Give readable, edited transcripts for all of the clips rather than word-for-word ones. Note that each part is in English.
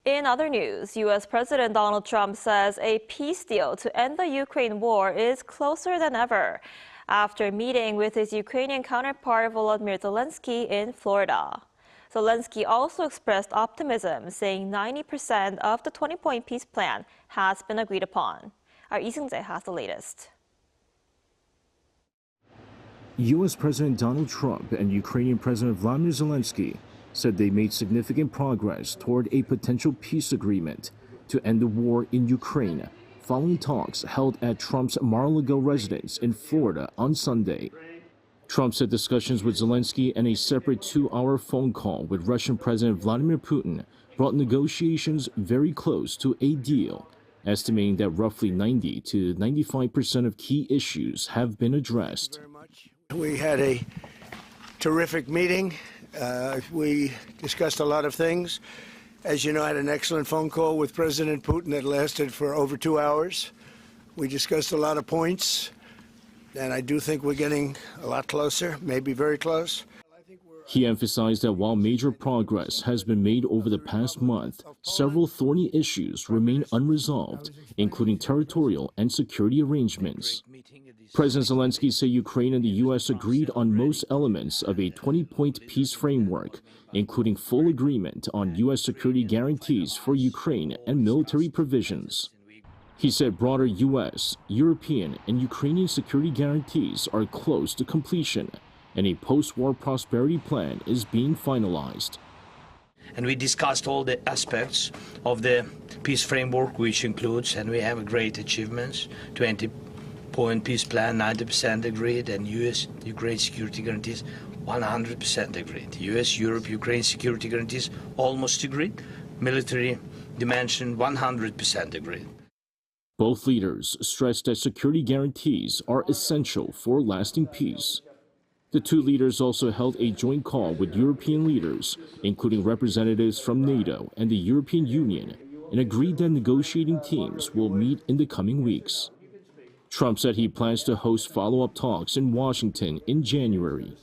In other news, U.S. President Donald Trump says a peace deal to end the Ukraine war is closer than ever after meeting with his Ukrainian counterpart Volodymyr Zelenskyy in Florida. Zelenskyy also expressed optimism, saying 90% of the 20-point peace plan has been agreed upon. Our Seung-jae has the latest. U.S. President Donald Trump and Ukrainian President Vladimir Zelenskyy said they made significant progress toward a potential peace agreement to end the war in Ukraine, following talks held at Trump's Mar-a-Lago residence in Florida on Sunday. Trump said discussions with Zelenskyy and a separate 2-hour phone call with Russian President Vladimir Putin brought negotiations very close to a deal, estimating that roughly 90 to 95% of key issues have been addressed. We had a terrific meeting. We discussed a lot of things. As you know, I had an excellent phone call with President Putin that lasted for over 2 hours. We discussed a lot of points, and I do think we're getting a lot closer, maybe very close. He emphasized that while major progress has been made over the past month, several thorny issues remain unresolved, including territorial and security arrangements. President Zelenskyy said Ukraine and the U.S. agreed on most elements of a 20-point peace framework, including full agreement on U.S. security guarantees for Ukraine and military provisions. He said broader U.S., European, and Ukrainian security guarantees are close to completion, and a post-war prosperity plan is being finalized. And we discussed all the aspects of the peace framework, which includes, and we have great achievements, 20-point peace plan, 90% agreed, and U.S.-Ukraine security guarantees, 100% agreed. U.S.-Europe-Ukraine security guarantees, almost agreed. Military dimension, 100% agreed. Both leaders stressed that security guarantees are essential for lasting peace. The two leaders also held a joint call with European leaders, including representatives from NATO and the European Union, and agreed that negotiating teams will meet in the coming weeks. Trump said he plans to host follow-up talks in Washington in January.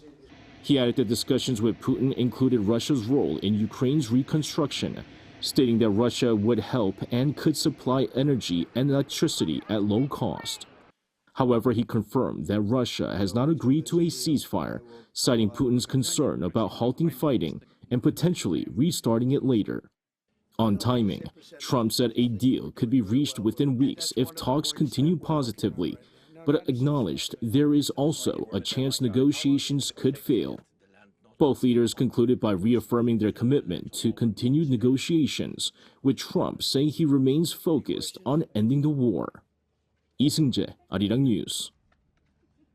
He added that discussions with Putin included Russia's role in Ukraine's reconstruction, stating that Russia would help and could supply energy and electricity at low cost. However, he confirmed that Russia has not agreed to a ceasefire, citing Putin's concern about halting fighting and potentially restarting it later. On timing, Trump said a deal could be reached within weeks if talks continue positively, but acknowledged there is also a chance negotiations could fail. Both leaders concluded by reaffirming their commitment to continued negotiations, with Trump saying he remains focused on ending the war. Seung-jae, ArirangNews.